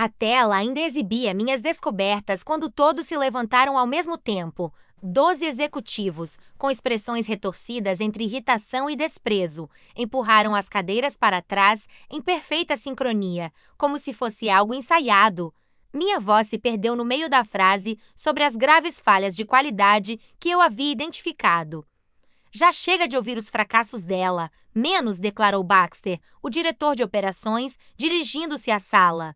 A tela ainda exibia minhas descobertas quando todos se levantaram ao mesmo tempo. 12 executivos, com expressões retorcidas entre irritação e desprezo, empurraram as cadeiras para trás em perfeita sincronia, como se fosse algo ensaiado. Minha voz se perdeu no meio da frase sobre as graves falhas de qualidade que eu havia identificado. Já chega de ouvir os fracassos dela, menos, declarou Baxter, o diretor de operações, dirigindo-se à sala.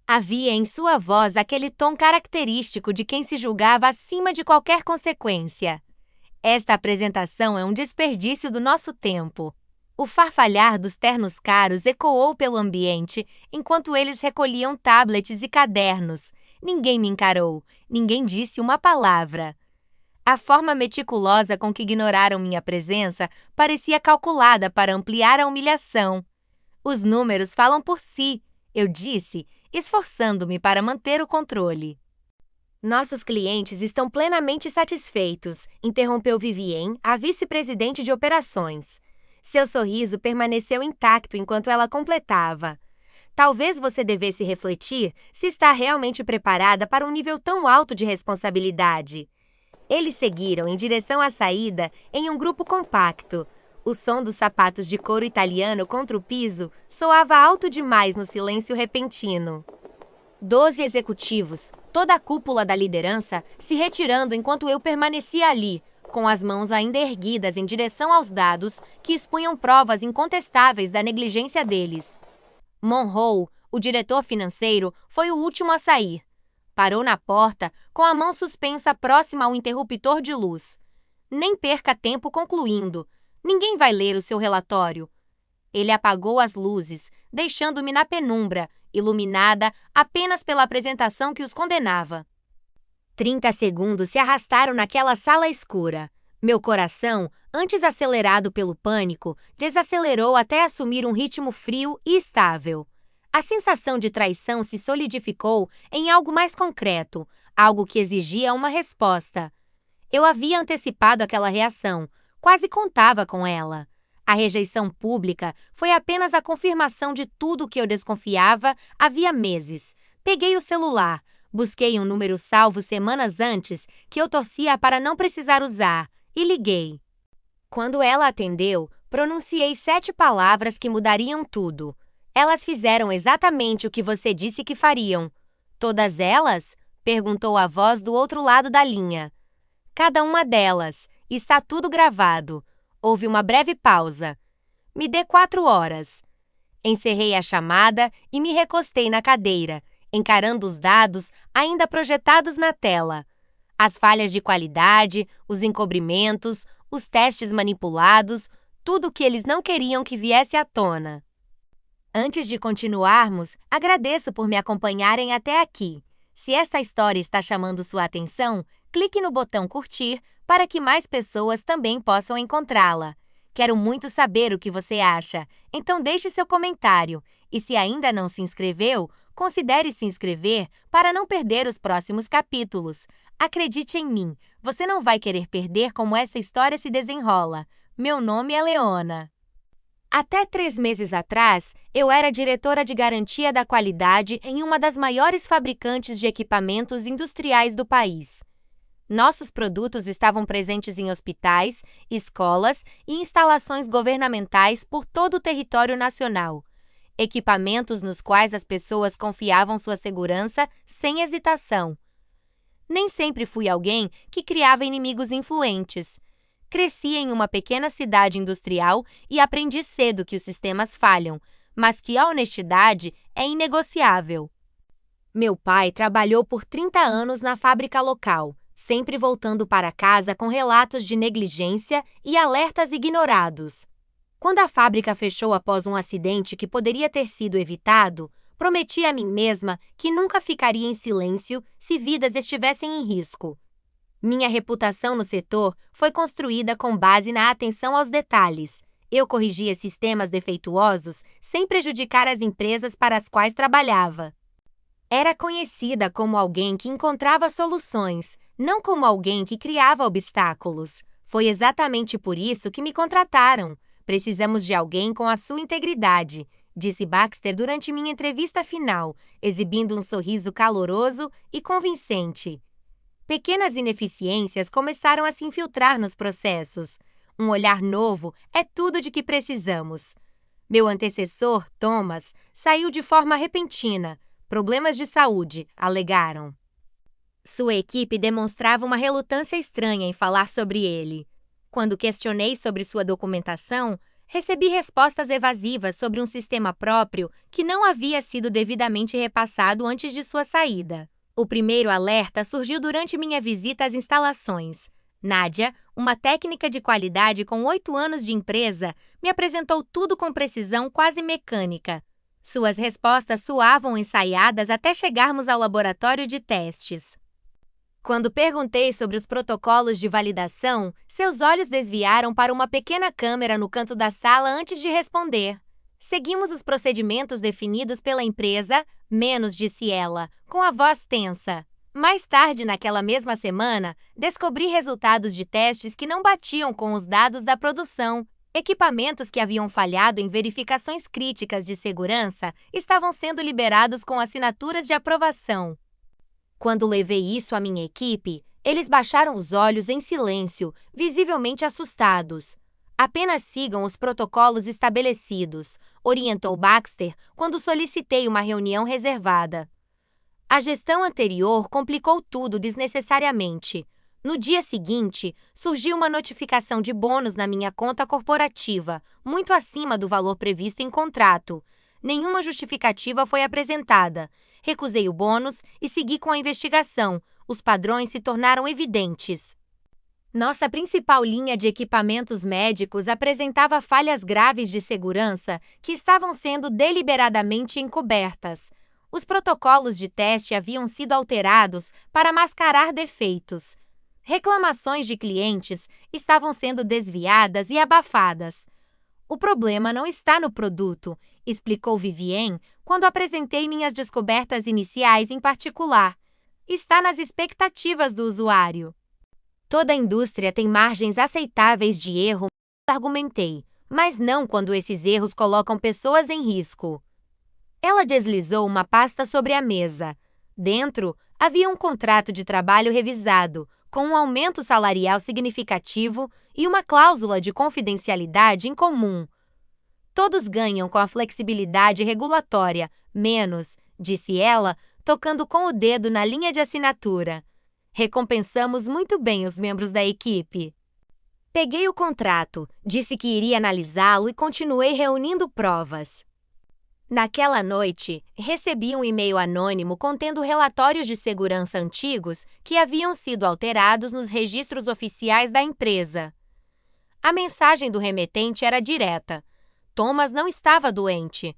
Havia em sua voz aquele tom característico de quem se julgava acima de qualquer consequência. Esta apresentação é um desperdício do nosso tempo. O farfalhar dos ternos caros ecoou pelo ambiente enquanto eles recolhiam tablets e cadernos. Ninguém me encarou, ninguém disse uma palavra. A forma meticulosa com que ignoraram minha presença parecia calculada para ampliar a humilhação. Os números falam por si, eu disse, esforçando-me para manter o controle. Nossos clientes estão plenamente satisfeitos, interrompeu Vivien, a vice-presidente de operações. Seu sorriso permaneceu intacto enquanto ela completava. Talvez você devesse refletir se está realmente preparada para um nível tão alto de responsabilidade. Eles seguiram em direção à saída em um grupo compacto. O som dos sapatos de couro italiano contra o piso soava alto demais no silêncio repentino. 12 executivos, toda a cúpula da liderança, se retirando enquanto eu permanecia ali, com as mãos ainda erguidas em direção aos dados que expunham provas incontestáveis da negligência deles. Monroe, o diretor financeiro, foi o último a sair. Parou na porta, com a mão suspensa próxima ao interruptor de luz. Nem perca tempo concluindo. Ninguém vai ler o seu relatório. Ele apagou as luzes, deixando-me na penumbra, iluminada apenas pela apresentação que os condenava. 30 segundos se arrastaram naquela sala escura. Meu coração, antes acelerado pelo pânico, desacelerou até assumir um ritmo frio e estável. A sensação de traição se solidificou em algo mais concreto, algo que exigia uma resposta. Eu havia antecipado aquela reação, quase contava com ela. A rejeição pública foi apenas a confirmação de tudo o que eu desconfiava havia meses. Peguei o celular, busquei um número salvo semanas antes que eu torcia para não precisar usar e liguei. Quando ela atendeu, pronunciei 7 palavras que mudariam tudo. Elas fizeram exatamente o que você disse que fariam. Todas elas? Perguntou a voz do outro lado da linha. Cada uma delas. Está tudo gravado. Houve uma breve pausa. Me dê 4 horas. Encerrei a chamada e me recostei na cadeira, encarando os dados ainda projetados na tela. As falhas de qualidade, os encobrimentos, os testes manipulados, tudo o que eles não queriam que viesse à tona. Antes de continuarmos, agradeço por me acompanharem até aqui. Se esta história está chamando sua atenção, clique no botão curtir para que mais pessoas também possam encontrá-la. Quero muito saber o que você acha, então deixe seu comentário. E se ainda não se inscreveu, considere se inscrever para não perder os próximos capítulos. Acredite em mim, você não vai querer perder como essa história se desenrola. Meu nome é Leona. Até 3 meses atrás, eu era diretora de garantia da qualidade em uma das maiores fabricantes de equipamentos industriais do país. Nossos produtos estavam presentes em hospitais, escolas e instalações governamentais por todo o território nacional. Equipamentos nos quais as pessoas confiavam sua segurança sem hesitação. Nem sempre fui alguém que criava inimigos influentes. Cresci em uma pequena cidade industrial e aprendi cedo que os sistemas falham, mas que a honestidade é inegociável. Meu pai trabalhou por 30 anos na fábrica local, sempre voltando para casa com relatos de negligência e alertas ignorados. Quando a fábrica fechou após um acidente que poderia ter sido evitado, prometi a mim mesma que nunca ficaria em silêncio se vidas estivessem em risco. Minha reputação no setor foi construída com base na atenção aos detalhes. Eu corrigia sistemas defeituosos sem prejudicar as empresas para as quais trabalhava. Era conhecida como alguém que encontrava soluções, não como alguém que criava obstáculos. Foi exatamente por isso que me contrataram. Precisamos de alguém com a sua integridade. disse Baxter durante minha entrevista final, exibindo um sorriso caloroso e convincente. Pequenas ineficiências começaram a se infiltrar nos processos. Um olhar novo é tudo de que precisamos. Meu antecessor, Thomas, saiu de forma repentina. Problemas de saúde, alegaram. Sua equipe demonstrava uma relutância estranha em falar sobre ele. Quando questionei sobre sua documentação, recebi respostas evasivas sobre um sistema próprio que não havia sido devidamente repassado antes de sua saída. O primeiro alerta surgiu durante minha visita às instalações. Nadia, uma técnica de qualidade com 8 anos de empresa, me apresentou tudo com precisão quase mecânica. Suas respostas soavam ensaiadas até chegarmos ao laboratório de testes. Quando perguntei sobre os protocolos de validação, seus olhos desviaram para uma pequena câmera no canto da sala antes de responder. Seguimos os procedimentos definidos pela empresa, menos, disse ela, com a voz tensa. Mais tarde, naquela mesma semana, descobri resultados de testes que não batiam com os dados da produção. Equipamentos que haviam falhado em verificações críticas de segurança estavam sendo liberados com assinaturas de aprovação. Quando levei isso à minha equipe, eles baixaram os olhos em silêncio, visivelmente assustados. Apenas sigam os protocolos estabelecidos, orientou Baxter quando solicitei uma reunião reservada. A gestão anterior complicou tudo desnecessariamente. No dia seguinte, surgiu uma notificação de bônus na minha conta corporativa, muito acima do valor previsto em contrato. Nenhuma justificativa foi apresentada. Recusei o bônus e segui com a investigação. Os padrões se tornaram evidentes. Nossa principal linha de equipamentos médicos apresentava falhas graves de segurança que estavam sendo deliberadamente encobertas. Os protocolos de teste haviam sido alterados para mascarar defeitos. Reclamações de clientes estavam sendo desviadas e abafadas. O problema não está no produto, explicou Vivien quando apresentei minhas descobertas iniciais em particular. Está nas expectativas do usuário. Toda a indústria tem margens aceitáveis de erro, argumentei, mas não quando esses erros colocam pessoas em risco. Ela deslizou uma pasta sobre a mesa. Dentro, havia um contrato de trabalho revisado, com um aumento salarial significativo e uma cláusula de confidencialidade em comum. Todos ganham com a flexibilidade regulatória, menos, disse ela, tocando com o dedo na linha de assinatura. Recompensamos muito bem os membros da equipe. Peguei o contrato, disse que iria analisá-lo e continuei reunindo provas. Naquela noite, recebi um e-mail anônimo contendo relatórios de segurança antigos que haviam sido alterados nos registros oficiais da empresa. A mensagem do remetente era direta. Thomas não estava doente.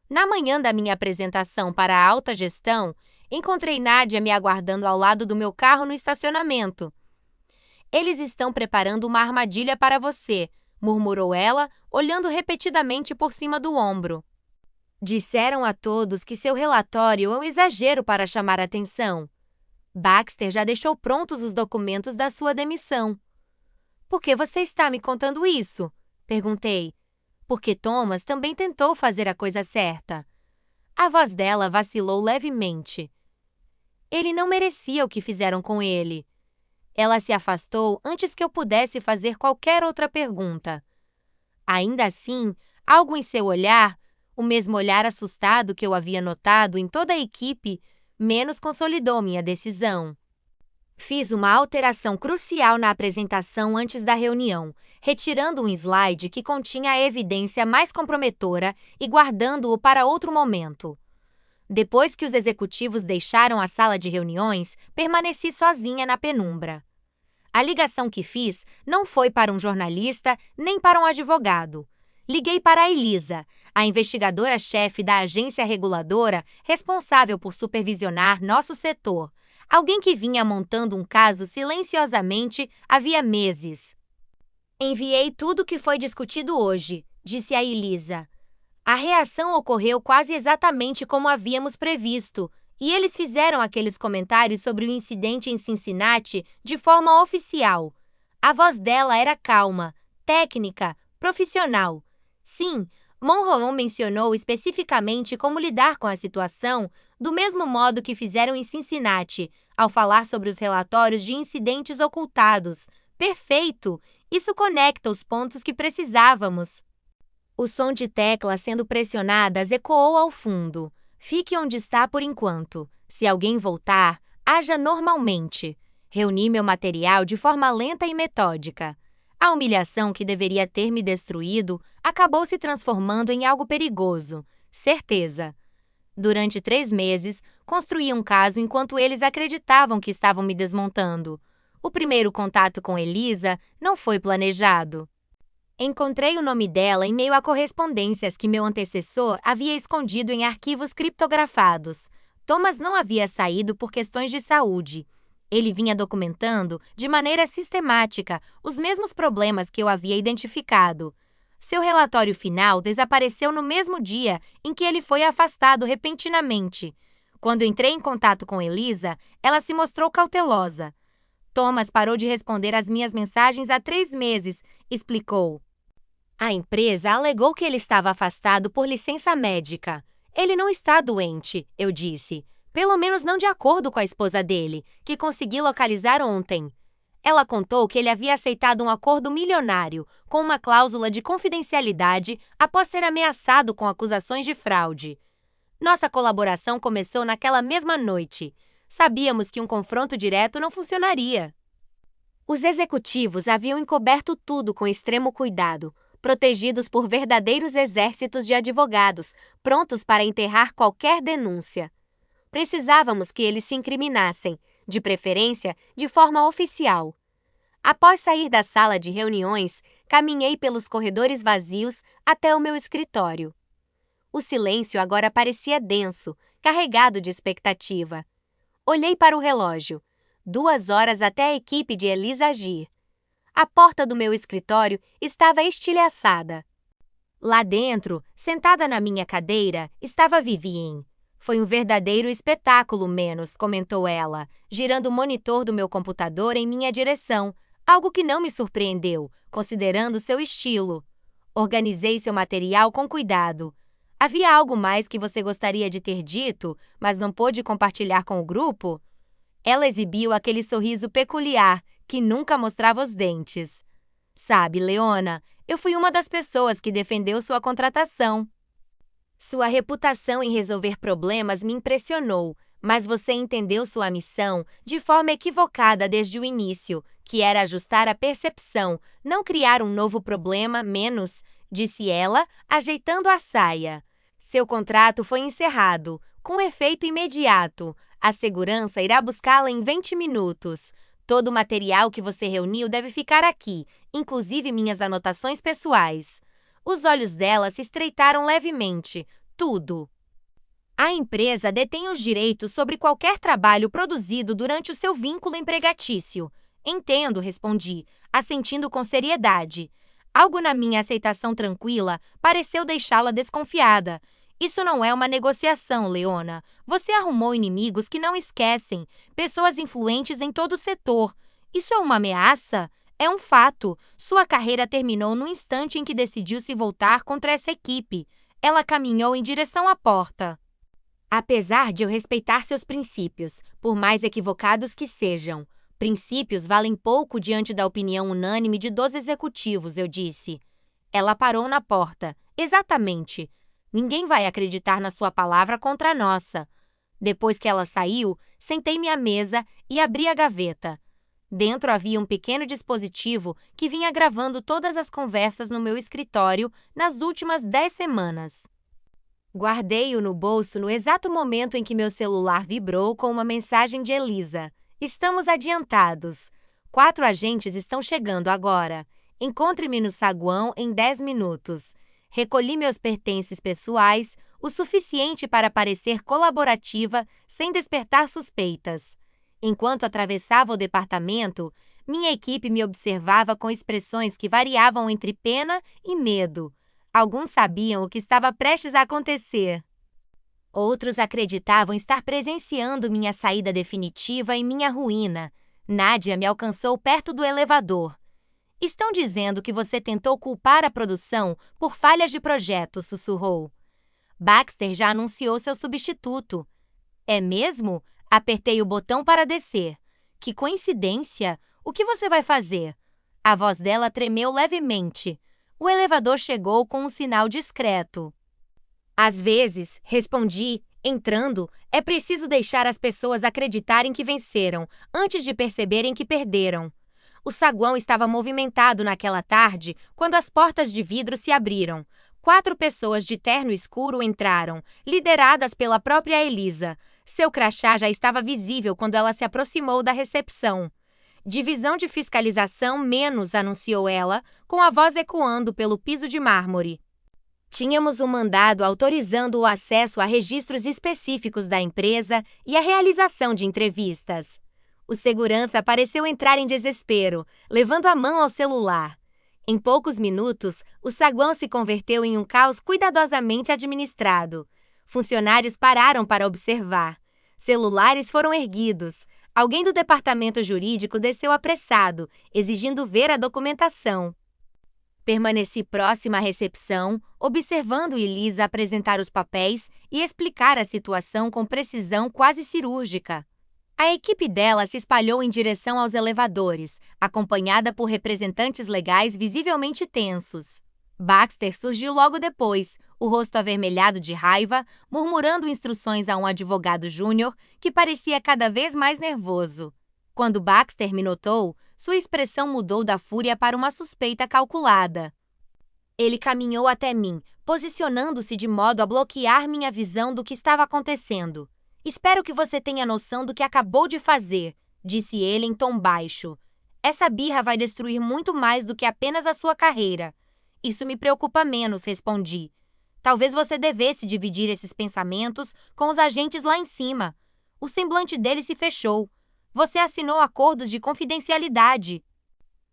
Na manhã da minha apresentação para a alta gestão, encontrei Nadia me aguardando ao lado do meu carro no estacionamento. Eles estão preparando uma armadilha para você, murmurou ela, olhando repetidamente por cima do ombro. Disseram a todos que seu relatório é um exagero para chamar atenção. Baxter já deixou prontos os documentos da sua demissão. Por que você está me contando isso? Perguntei. Porque Thomas também tentou fazer a coisa certa. A voz dela vacilou levemente. Ele não merecia o que fizeram com ele. Ela se afastou antes que eu pudesse fazer qualquer outra pergunta. Ainda assim, algo em seu olhar, o mesmo olhar assustado que eu havia notado em toda a equipe, menos consolidou minha decisão. Fiz uma alteração crucial na apresentação antes da reunião, retirando um slide que continha a evidência mais comprometora e guardando-o para outro momento. Depois que os executivos deixaram a sala de reuniões, permaneci sozinha na penumbra. A ligação que fiz não foi para um jornalista nem para um advogado. Liguei para a Elisa, a investigadora-chefe da agência reguladora responsável por supervisionar nosso setor, alguém que vinha montando um caso silenciosamente havia meses. Enviei tudo o que foi discutido hoje, disse a Elisa. A reação ocorreu quase exatamente como havíamos previsto, e eles fizeram aqueles comentários sobre o incidente em Cincinnati de forma oficial. A voz dela era calma, técnica, profissional. Sim, Monroe mencionou especificamente como lidar com a situação, do mesmo modo que fizeram em Cincinnati, ao falar sobre os relatórios de incidentes ocultados. Perfeito! Isso conecta os pontos que precisávamos. O som de teclas sendo pressionadas ecoou ao fundo. Fique onde está por enquanto. Se alguém voltar, haja normalmente. Reuni meu material de forma lenta e metódica. A humilhação que deveria ter me destruído acabou se transformando em algo perigoso. Certeza. Durante 3 meses, construí um caso enquanto eles acreditavam que estavam me desmontando. O primeiro contato com Elisa não foi planejado. Encontrei o nome dela em meio a correspondências que meu antecessor havia escondido em arquivos criptografados. Thomas não havia saído por questões de saúde. Ele vinha documentando, de maneira sistemática, os mesmos problemas que eu havia identificado. Seu relatório final desapareceu no mesmo dia em que ele foi afastado repentinamente. Quando entrei em contato com Elisa, ela se mostrou cautelosa. Thomas parou de responder às minhas mensagens há 3 meses, explicou. A empresa alegou que ele estava afastado por licença médica. Ele não está doente, eu disse. Pelo menos não de acordo com a esposa dele, que consegui localizar ontem. Ela contou que ele havia aceitado um acordo milionário, com uma cláusula de confidencialidade, após ser ameaçado com acusações de fraude. Nossa colaboração começou naquela mesma noite. Sabíamos que um confronto direto não funcionaria. Os executivos haviam encoberto tudo com extremo cuidado, protegidos por verdadeiros exércitos de advogados, prontos para enterrar qualquer denúncia. Precisávamos que eles se incriminassem, de preferência de forma oficial. Após sair da sala de reuniões, caminhei pelos corredores vazios até o meu escritório. O silêncio agora parecia denso, carregado de expectativa. Olhei para o relógio. 2 horas até a equipe de Elisa agir. A porta do meu escritório estava estilhaçada. Lá dentro, sentada na minha cadeira, estava Vivien. Foi um verdadeiro espetáculo, menos, comentou ela, girando o monitor do meu computador em minha direção, algo que não me surpreendeu, considerando seu estilo. Organizei seu material com cuidado. Havia algo mais que você gostaria de ter dito, mas não pôde compartilhar com o grupo? Ela exibiu aquele sorriso peculiar, que nunca mostrava os dentes. Sabe, Leona, eu fui uma das pessoas que defendeu sua contratação. Sua reputação em resolver problemas me impressionou, mas você entendeu sua missão de forma equivocada desde o início, que era ajustar a percepção, não criar um novo problema, menos, disse ela, ajeitando a saia. Seu contrato foi encerrado, com efeito imediato. A segurança irá buscá-la em 20 minutos. Todo o material que você reuniu deve ficar aqui, inclusive minhas anotações pessoais. Os olhos dela se estreitaram levemente. Tudo. A empresa detém os direitos sobre qualquer trabalho produzido durante o seu vínculo empregatício. Entendo, respondi, assentindo com seriedade. Algo na minha aceitação tranquila pareceu deixá-la desconfiada. Isso não é uma negociação, Leona. Você arrumou inimigos que não esquecem, pessoas influentes em todo o setor. Isso é uma ameaça? É um fato. Sua carreira terminou no instante em que decidiu se voltar contra essa equipe. Ela caminhou em direção à porta. Apesar de eu respeitar seus princípios, por mais equivocados que sejam, princípios valem pouco diante da opinião unânime de 2 executivos, eu disse. Ela parou na porta. Exatamente. Ninguém vai acreditar na sua palavra contra a nossa. Depois que ela saiu, sentei-me à mesa e abri a gaveta. Dentro havia um pequeno dispositivo que vinha gravando todas as conversas no meu escritório nas últimas 10 semanas. Guardei-o no bolso no exato momento em que meu celular vibrou com uma mensagem de Elisa. Estamos adiantados. 4 agentes estão chegando agora. Encontre-me no saguão em 10 minutos. Recolhi meus pertences pessoais, o suficiente para parecer colaborativa sem despertar suspeitas. Enquanto atravessava o departamento, minha equipe me observava com expressões que variavam entre pena e medo. Alguns sabiam o que estava prestes a acontecer. Outros acreditavam estar presenciando minha saída definitiva e minha ruína. Nádia me alcançou perto do elevador. Estão dizendo que você tentou culpar a produção por falhas de projeto, sussurrou. Baxter já anunciou seu substituto. É mesmo? Apertei o botão para descer. Que coincidência! O que você vai fazer? A voz dela tremeu levemente. O elevador chegou com um sinal discreto. Às vezes, respondi, entrando, é preciso deixar as pessoas acreditarem que venceram, antes de perceberem que perderam. O saguão estava movimentado naquela tarde quando as portas de vidro se abriram. 4 pessoas de terno escuro entraram, lideradas pela própria Elisa. Seu crachá já estava visível quando ela se aproximou da recepção. Divisão de fiscalização menos, anunciou ela, com a voz ecoando pelo piso de mármore. Tínhamos um mandado autorizando o acesso a registros específicos da empresa e a realização de entrevistas. O segurança pareceu entrar em desespero, levando a mão ao celular. Em poucos minutos, o saguão se converteu em um caos cuidadosamente administrado. Funcionários pararam para observar. Celulares foram erguidos. Alguém do departamento jurídico desceu apressado, exigindo ver a documentação. Permaneci próxima à recepção, observando Elisa apresentar os papéis e explicar a situação com precisão quase cirúrgica. A equipe dela se espalhou em direção aos elevadores, acompanhada por representantes legais visivelmente tensos. Baxter surgiu logo depois, o rosto avermelhado de raiva, murmurando instruções a um advogado júnior que parecia cada vez mais nervoso. Quando Baxter me notou, sua expressão mudou da fúria para uma suspeita calculada. Ele caminhou até mim, posicionando-se de modo a bloquear minha visão do que estava acontecendo. Espero que você tenha noção do que acabou de fazer, disse ele em tom baixo. Essa birra vai destruir muito mais do que apenas a sua carreira. Isso me preocupa menos, respondi. Talvez você devesse dividir esses pensamentos com os agentes lá em cima. O semblante dele se fechou. Você assinou acordos de confidencialidade.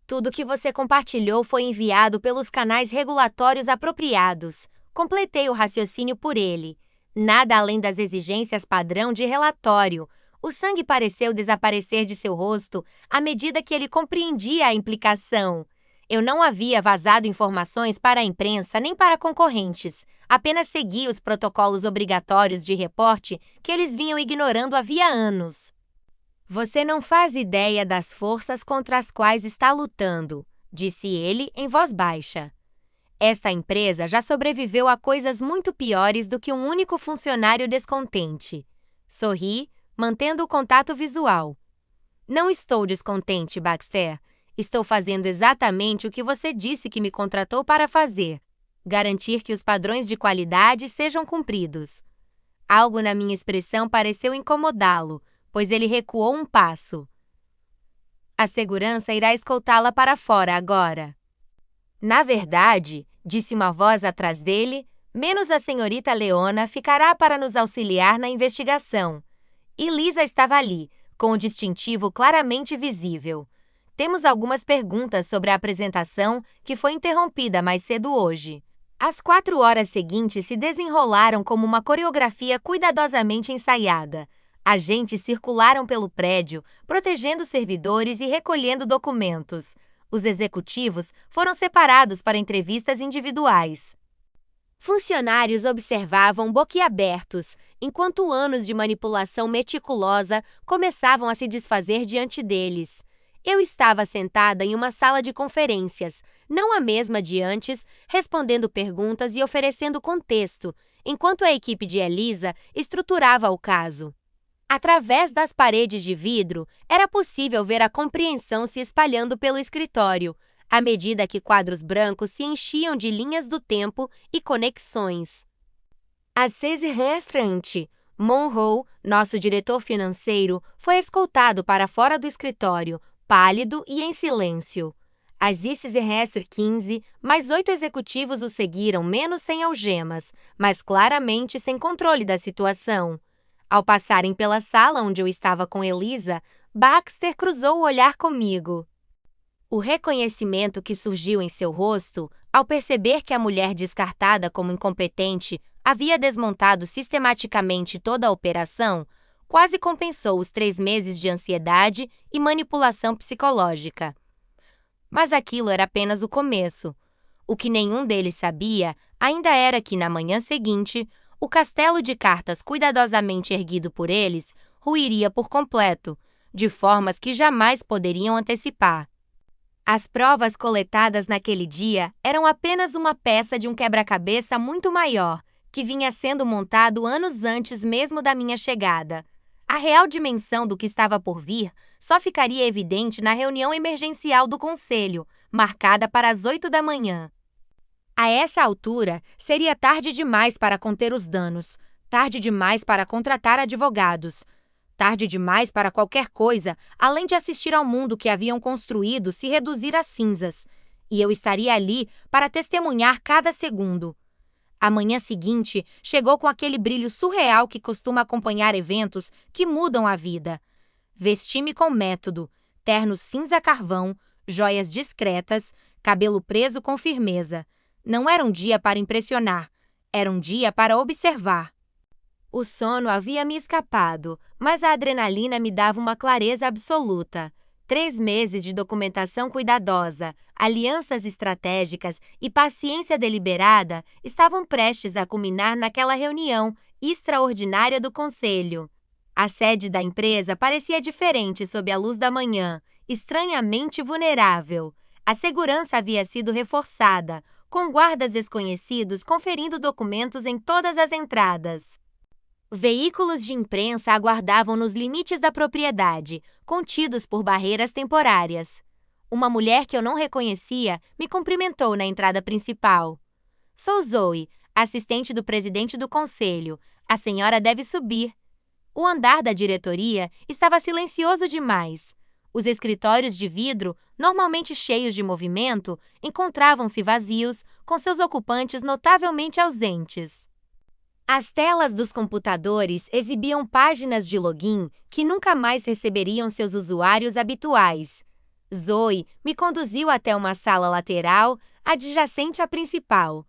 Tudo que você compartilhou foi enviado pelos canais regulatórios apropriados. Completei o raciocínio por ele. Nada além das exigências padrão de relatório. O sangue pareceu desaparecer de seu rosto à medida que ele compreendia a implicação. Eu não havia vazado informações para a imprensa nem para concorrentes. Apenas segui os protocolos obrigatórios de reporte que eles vinham ignorando havia anos. Você não faz ideia das forças contra as quais está lutando, disse ele em voz baixa. Esta empresa já sobreviveu a coisas muito piores do que um único funcionário descontente. Sorri, mantendo o contato visual. Não estou descontente, Baxter. Estou fazendo exatamente o que você disse que me contratou para fazer. Garantir que os padrões de qualidade sejam cumpridos. Algo na minha expressão pareceu incomodá-lo, pois ele recuou um passo. A segurança irá escoltá-la para fora agora. Na verdade, disse uma voz atrás dele, menos a senhorita Leona ficará para nos auxiliar na investigação. E Lisa estava ali, com o distintivo claramente visível. Temos algumas perguntas sobre a apresentação que foi interrompida mais cedo hoje. As 4 horas seguintes se desenrolaram como uma coreografia cuidadosamente ensaiada. Agentes circularam pelo prédio, protegendo servidores e recolhendo documentos. Os executivos foram separados para entrevistas individuais. Funcionários observavam boquiabertos, enquanto anos de manipulação meticulosa começavam a se desfazer diante deles. Eu estava sentada em uma sala de conferências, não a mesma de antes, respondendo perguntas e oferecendo contexto, enquanto a equipe de Elisa estruturava o caso. Através das paredes de vidro, era possível ver a compreensão se espalhando pelo escritório, à medida que quadros brancos se enchiam de linhas do tempo e conexões. Às 6h, Monroe, nosso diretor financeiro, foi escoltado para fora do escritório, pálido e em silêncio. Às 6h15, mais 8 executivos o seguiram menos sem algemas, mas claramente sem controle da situação. Ao passarem pela sala onde eu estava com Elisa, Baxter cruzou o olhar comigo. O reconhecimento que surgiu em seu rosto, ao perceber que a mulher descartada como incompetente havia desmontado sistematicamente toda a operação, quase compensou os 3 meses de ansiedade e manipulação psicológica. Mas aquilo era apenas o começo. O que nenhum deles sabia ainda era que, na manhã seguinte, o castelo de cartas cuidadosamente erguido por eles ruiria por completo, de formas que jamais poderiam antecipar. As provas coletadas naquele dia eram apenas uma peça de um quebra-cabeça muito maior, que vinha sendo montado anos antes mesmo da minha chegada. A real dimensão do que estava por vir só ficaria evidente na reunião emergencial do Conselho, marcada para as 8 da manhã. A essa altura, seria tarde demais para conter os danos, tarde demais para contratar advogados, tarde demais para qualquer coisa, além de assistir ao mundo que haviam construído se reduzir a cinzas, e eu estaria ali para testemunhar cada segundo. A manhã seguinte chegou com aquele brilho surreal que costuma acompanhar eventos que mudam a vida. Vesti-me com método, terno cinza-carvão, joias discretas, cabelo preso com firmeza. Não era um dia para impressionar, era um dia para observar. O sono havia me escapado, mas a adrenalina me dava uma clareza absoluta. 3 meses de documentação cuidadosa, alianças estratégicas e paciência deliberada estavam prestes a culminar naquela reunião extraordinária do Conselho. A sede da empresa parecia diferente sob a luz da manhã, estranhamente vulnerável. A segurança havia sido reforçada, com guardas desconhecidos conferindo documentos em todas as entradas. Veículos de imprensa aguardavam nos limites da propriedade, contidos por barreiras temporárias. Uma mulher que eu não reconhecia me cumprimentou na entrada principal. "Sou Zoe, assistente do presidente do conselho. A senhora deve subir." O andar da diretoria estava silencioso demais. Os escritórios de vidro, normalmente cheios de movimento, encontravam-se vazios, com seus ocupantes notavelmente ausentes. As telas dos computadores exibiam páginas de login que nunca mais receberiam seus usuários habituais. Zoe me conduziu até uma sala lateral, adjacente à principal.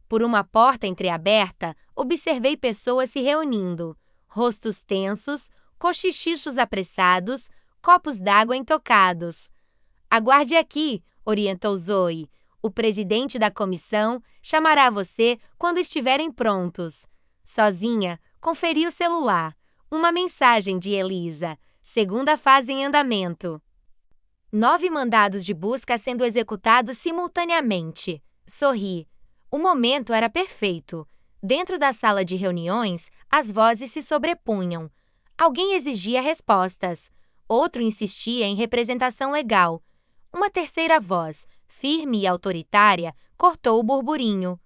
Por uma porta entreaberta, observei pessoas se reunindo. Rostos tensos, cochichos apressados, copos d'água intocados. "Aguarde aqui", orientou Zoe. "O presidente da comissão chamará você quando estiverem prontos." Sozinha, conferi o celular. Uma mensagem de Elisa. "Segunda fase em andamento." 9 mandados de busca sendo executados simultaneamente. Sorri. O momento era perfeito. Dentro da sala de reuniões, as vozes se sobrepunham. Alguém exigia respostas. Outro insistia em representação legal. Uma terceira voz, firme e autoritária, cortou o burburinho.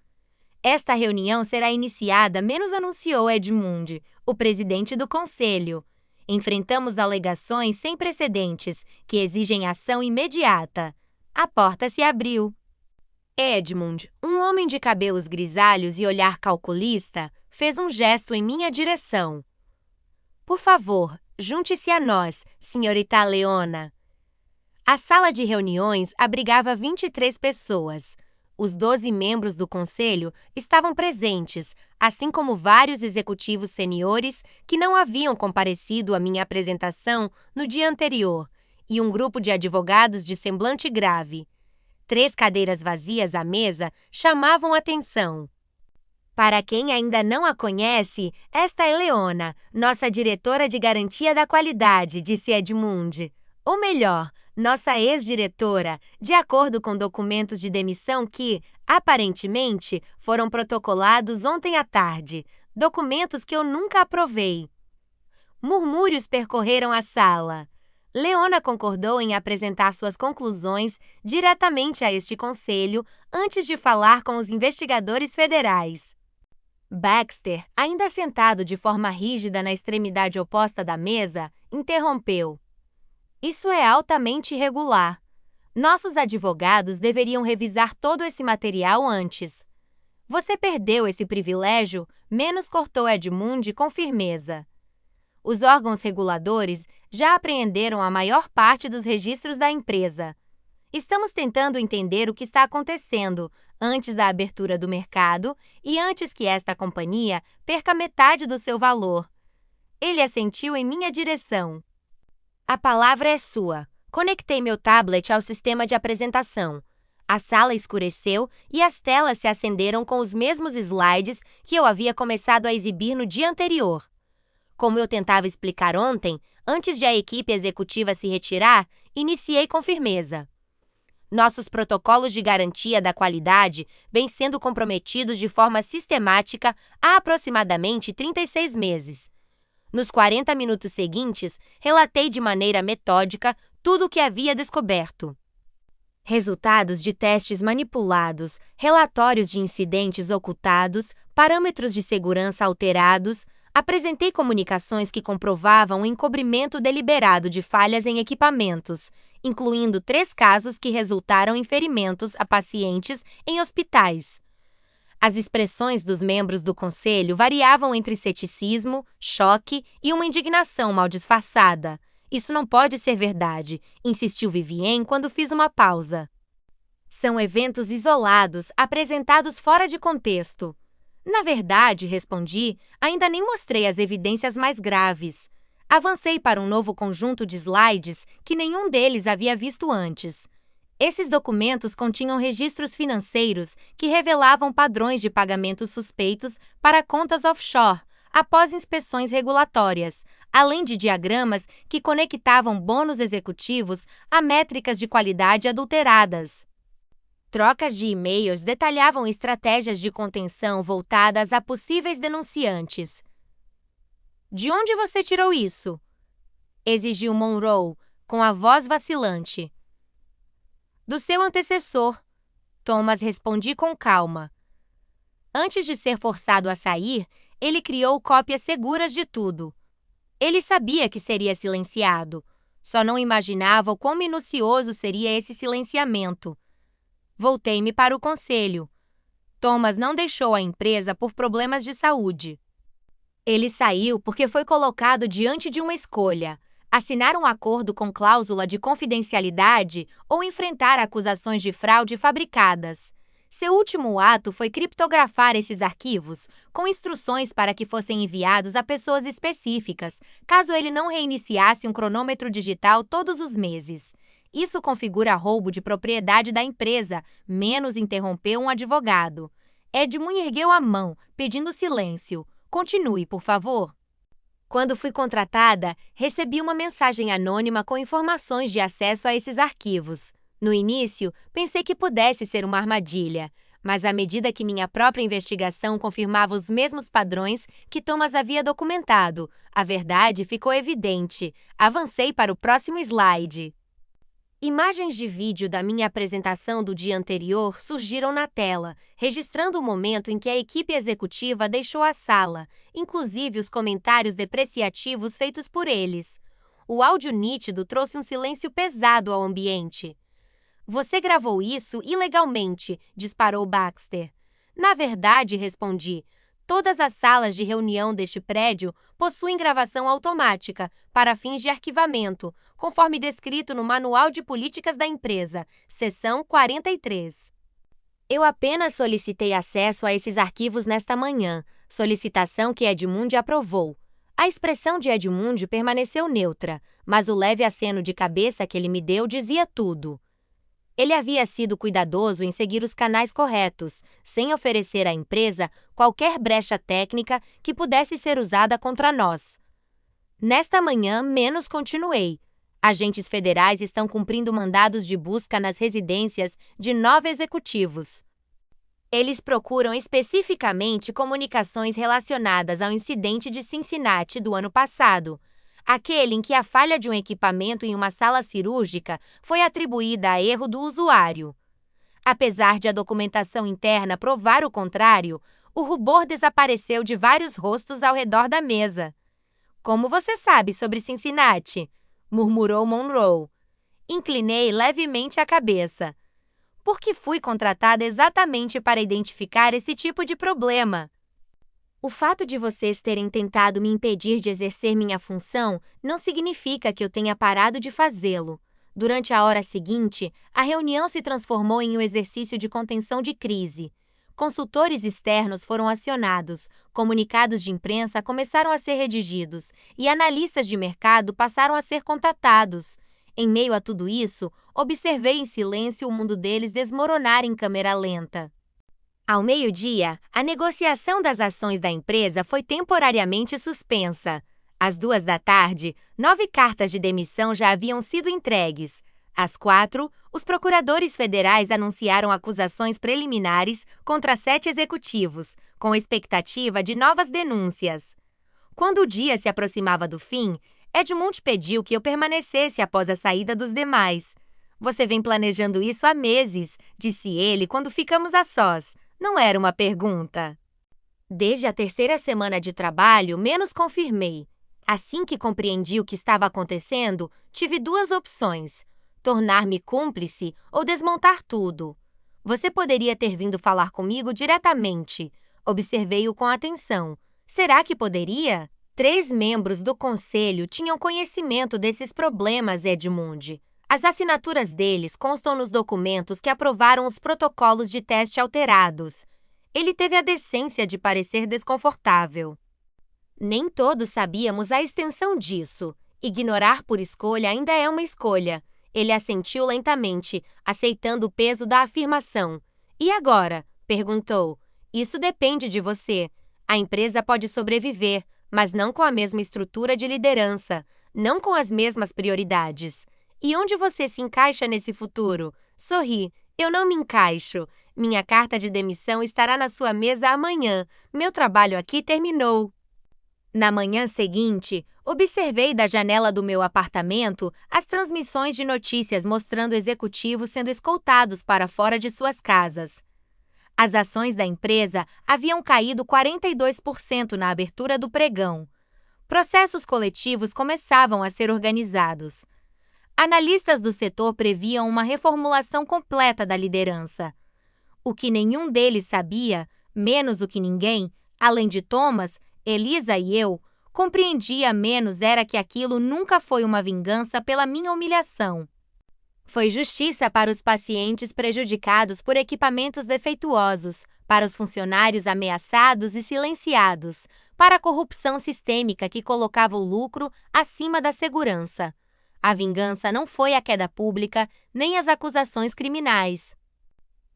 "Esta reunião será iniciada", menos anunciou Edmund, o presidente do conselho. "Enfrentamos alegações sem precedentes, que exigem ação imediata." A porta se abriu. Edmund, um homem de cabelos grisalhos e olhar calculista, fez um gesto em minha direção. "Por favor, junte-se a nós, senhorita Leona." A sala de reuniões abrigava 23 pessoas. Os 12 membros do conselho estavam presentes, assim como vários executivos seniores que não haviam comparecido à minha apresentação no dia anterior, e um grupo de advogados de semblante grave. 3 cadeiras vazias à mesa chamavam atenção. "Para quem ainda não a conhece, esta é Leona, nossa diretora de garantia da qualidade", disse Edmund. "Ou melhor, nossa ex-diretora, de acordo com documentos de demissão que, aparentemente, foram protocolados ontem à tarde, documentos que eu nunca aprovei." Murmúrios percorreram a sala. Leona concordou em apresentar suas conclusões diretamente a este conselho antes de falar com os investigadores federais. Baxter, ainda sentado de forma rígida na extremidade oposta da mesa, interrompeu. "Isso é altamente irregular. Nossos advogados deveriam revisar todo esse material antes." "Você perdeu esse privilégio", menos cortou Edmund com firmeza. "Os órgãos reguladores já apreenderam a maior parte dos registros da empresa. Estamos tentando entender o que está acontecendo antes da abertura do mercado e antes que esta companhia perca metade do seu valor." Ele assentiu em minha direção. "A palavra é sua. Conectei meu tablet ao sistema de apresentação. A sala escureceu e as telas se acenderam com os mesmos slides que eu havia começado a exibir no dia anterior. Como eu tentava explicar ontem, antes de a equipe executiva se retirar, iniciei com firmeza. Nossos protocolos de garantia da qualidade vêm sendo comprometidos de forma sistemática há aproximadamente 36 meses. Nos 40 minutos seguintes, relatei de maneira metódica tudo o que havia descoberto. Resultados de testes manipulados, relatórios de incidentes ocultados, parâmetros de segurança alterados. Apresentei comunicações que comprovavam o encobrimento deliberado de falhas em equipamentos, incluindo 3 casos que resultaram em ferimentos a pacientes em hospitais. As expressões dos membros do conselho variavam entre ceticismo, choque e uma indignação mal disfarçada. Isso não pode ser verdade, insistiu Vivien quando fiz uma pausa. São eventos isolados, apresentados fora de contexto. Na verdade, respondi, ainda nem mostrei as evidências mais graves. Avancei para um novo conjunto de slides que nenhum deles havia visto antes. Esses documentos continham registros financeiros que revelavam padrões de pagamentos suspeitos para contas offshore, após inspeções regulatórias, além de diagramas que conectavam bônus executivos a métricas de qualidade adulteradas. Trocas de e-mails detalhavam estratégias de contenção voltadas a possíveis denunciantes. "De onde você tirou isso?" exigiu Monroe, com a voz vacilante. "Do seu antecessor", Thomas respondi com calma. Antes de ser forçado a sair, ele criou cópias seguras de tudo. Ele sabia que seria silenciado, só não imaginava o quão minucioso seria esse silenciamento. Voltei-me para o conselho. Thomas não deixou a empresa por problemas de saúde. Ele saiu porque foi colocado diante de uma escolha: assinar um acordo com cláusula de confidencialidade ou enfrentar acusações de fraude fabricadas. Seu último ato foi criptografar esses arquivos, com instruções para que fossem enviados a pessoas específicas, caso ele não reiniciasse um cronômetro digital todos os meses. Isso configura roubo de propriedade da empresa, menos interrompeu um advogado. Edmund ergueu a mão, pedindo silêncio. "Continue, por favor." Quando fui contratada, recebi uma mensagem anônima com informações de acesso a esses arquivos. No início, pensei que pudesse ser uma armadilha, mas à medida que minha própria investigação confirmava os mesmos padrões que Thomas havia documentado, a verdade ficou evidente. Avancei para o próximo slide. Imagens de vídeo da minha apresentação do dia anterior surgiram na tela, registrando o momento em que a equipe executiva deixou a sala, inclusive os comentários depreciativos feitos por eles. O áudio nítido trouxe um silêncio pesado ao ambiente. "Você gravou isso ilegalmente", disparou Baxter. "Na verdade", respondi, "todas as salas de reunião deste prédio possuem gravação automática para fins de arquivamento, conforme descrito no Manual de Políticas da Empresa, seção 43. Eu apenas solicitei acesso a esses arquivos nesta manhã, solicitação que Edmund aprovou. A expressão de Edmund permaneceu neutra, mas o leve aceno de cabeça que ele me deu dizia tudo. Ele havia sido cuidadoso em seguir os canais corretos, sem oferecer à empresa qualquer brecha técnica que pudesse ser usada contra nós. Nesta manhã, menos continuei. Agentes federais estão cumprindo mandados de busca nas residências de 9 executivos. Eles procuram especificamente comunicações relacionadas ao incidente de Cincinnati do ano passado, aquele em que a falha de um equipamento em uma sala cirúrgica foi atribuída a erro do usuário. Apesar de a documentação interna provar o contrário, o rubor desapareceu de vários rostos ao redor da mesa. "Como você sabe sobre Cincinnati?" murmurou Monroe. Inclinei levemente a cabeça. "Porque fui contratada exatamente para identificar esse tipo de problema." O fato de vocês terem tentado me impedir de exercer minha função não significa que eu tenha parado de fazê-lo. Durante a hora seguinte, a reunião se transformou em um exercício de contenção de crise. Consultores externos foram acionados, comunicados de imprensa começaram a ser redigidos e analistas de mercado passaram a ser contatados. Em meio a tudo isso, observei em silêncio o mundo deles desmoronar em câmera lenta. Ao meio-dia, a negociação das ações da empresa foi temporariamente suspensa. Às 14h, 9 cartas de demissão já haviam sido entregues. Às 4h, os procuradores federais anunciaram acusações preliminares contra 7 executivos, com expectativa de novas denúncias. Quando o dia se aproximava do fim, Edmund pediu que eu permanecesse após a saída dos demais. "Você vem planejando isso há meses", disse ele quando ficamos a sós. Não era uma pergunta. Desde a 3ª semana de trabalho, menos confirmei. Assim que compreendi o que estava acontecendo, tive 2 opções: tornar-me cúmplice ou desmontar tudo. "Você poderia ter vindo falar comigo diretamente." Observei-o com atenção. Será que poderia? 3 membros do conselho tinham conhecimento desses problemas, Edmund. As assinaturas deles constam nos documentos que aprovaram os protocolos de teste alterados. Ele teve a decência de parecer desconfortável. Nem todos sabíamos a extensão disso. Ignorar por escolha ainda é uma escolha. Ele assentiu lentamente, aceitando o peso da afirmação. "E agora?", perguntou. "Isso depende de você. A empresa pode sobreviver, mas não com a mesma estrutura de liderança, não com as mesmas prioridades. E onde você se encaixa nesse futuro?" Sorri. "Eu não me encaixo. Minha carta de demissão estará na sua mesa amanhã. Meu trabalho aqui terminou." Na manhã seguinte, observei da janela do meu apartamento as transmissões de notícias mostrando executivos sendo escoltados para fora de suas casas. As ações da empresa haviam caído 42% na abertura do pregão. Processos coletivos começavam a ser organizados. Analistas do setor previam uma reformulação completa da liderança. O que nenhum deles sabia, menos o que ninguém, além de Thomas, Elisa e eu, compreendia menos era que aquilo nunca foi uma vingança pela minha humilhação. Foi justiça para os pacientes prejudicados por equipamentos defeituosos, para os funcionários ameaçados e silenciados, para a corrupção sistêmica que colocava o lucro acima da segurança. A vingança não foi a queda pública, nem as acusações criminais.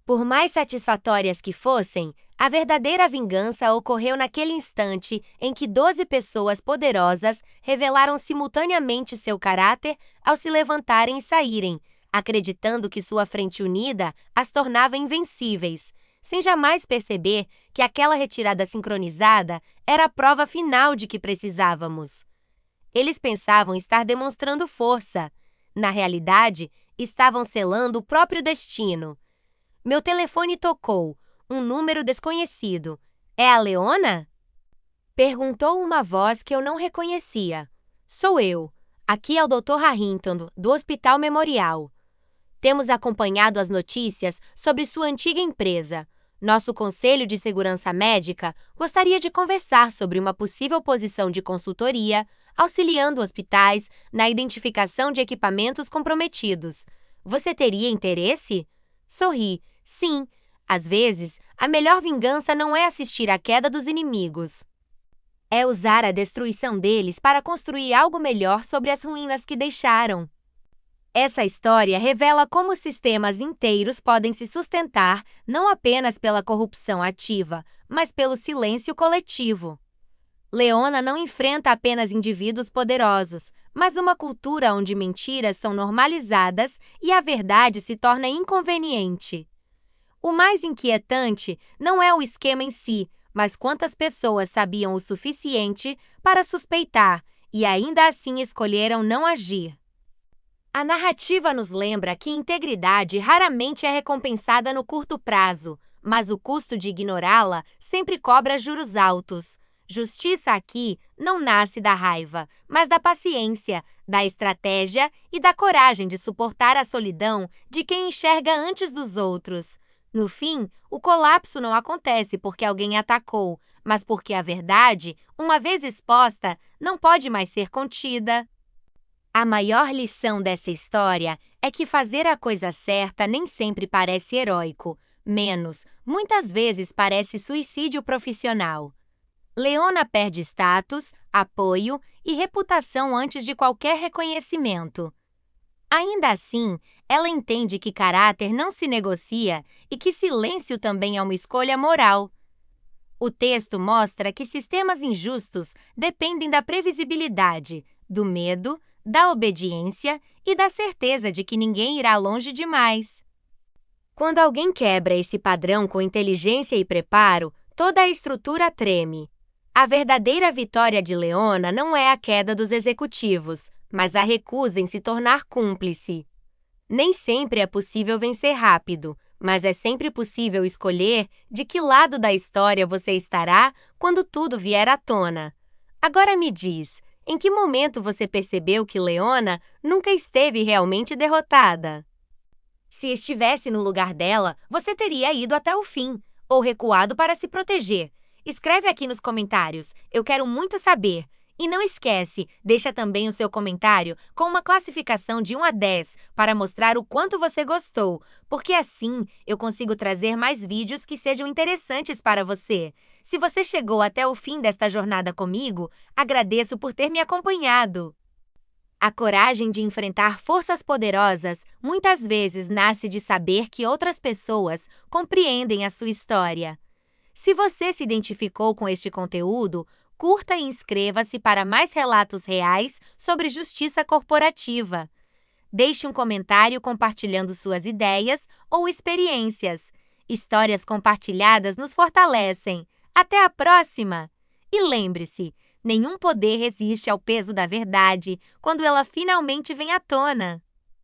Por mais satisfatórias que fossem, a verdadeira vingança ocorreu naquele instante em que 12 pessoas poderosas revelaram simultaneamente seu caráter ao se levantarem e saírem, acreditando que sua frente unida as tornava invencíveis, sem jamais perceber que aquela retirada sincronizada era a prova final de que precisávamos. Eles pensavam estar demonstrando força. Na realidade, estavam selando o próprio destino. Meu telefone tocou. Um número desconhecido. "É a Leona?" Perguntou uma voz que eu não reconhecia. "Sou eu. Aqui é o Dr. Harrington, do Hospital Memorial. Temos acompanhado as notícias sobre sua antiga empresa. Nosso Conselho de Segurança Médica gostaria de conversar sobre uma possível posição de consultoria, auxiliando hospitais na identificação de equipamentos comprometidos. Você teria interesse?" Sorri. "Sim. Às vezes, a melhor vingança não é assistir à queda dos inimigos. É usar a destruição deles para construir algo melhor sobre as ruínas que deixaram." Essa história revela como sistemas inteiros podem se sustentar não apenas pela corrupção ativa, mas pelo silêncio coletivo. Leona não enfrenta apenas indivíduos poderosos, mas uma cultura onde mentiras são normalizadas e a verdade se torna inconveniente. O mais inquietante não é o esquema em si, mas quantas pessoas sabiam o suficiente para suspeitar e ainda assim escolheram não agir. A narrativa nos lembra que integridade raramente é recompensada no curto prazo, mas o custo de ignorá-la sempre cobra juros altos. Justiça aqui não nasce da raiva, mas da paciência, da estratégia e da coragem de suportar a solidão de quem enxerga antes dos outros. No fim, o colapso não acontece porque alguém atacou, mas porque a verdade, uma vez exposta, não pode mais ser contida. A maior lição dessa história é que fazer a coisa certa nem sempre parece heróico, muitas vezes parece suicídio profissional. Leona perde status, apoio e reputação antes de qualquer reconhecimento. Ainda assim, ela entende que caráter não se negocia e que silêncio também é uma escolha moral. O texto mostra que sistemas injustos dependem da previsibilidade, do medo, da obediência e da certeza de que ninguém irá longe demais. Quando alguém quebra esse padrão com inteligência e preparo, toda a estrutura treme. A verdadeira vitória de Leona não é a queda dos executivos, mas a recusa em se tornar cúmplice. Nem sempre é possível vencer rápido, mas é sempre possível escolher de que lado da história você estará quando tudo vier à tona. Agora me diz, em que momento você percebeu que Leona nunca esteve realmente derrotada? Se estivesse no lugar dela, você teria ido até o fim, ou recuado para se proteger. Escreve aqui nos comentários, eu quero muito saber. E não esquece, deixa também o seu comentário com uma classificação de 1 a 10 para mostrar o quanto você gostou, porque assim eu consigo trazer mais vídeos que sejam interessantes para você. Se você chegou até o fim desta jornada comigo, agradeço por ter me acompanhado. A coragem de enfrentar forças poderosas muitas vezes nasce de saber que outras pessoas compreendem a sua história. Se você se identificou com este conteúdo, curta e inscreva-se para mais relatos reais sobre justiça corporativa. Deixe um comentário compartilhando suas ideias ou experiências. Histórias compartilhadas nos fortalecem. Até a próxima! E lembre-se, nenhum poder resiste ao peso da verdade quando ela finalmente vem à tona.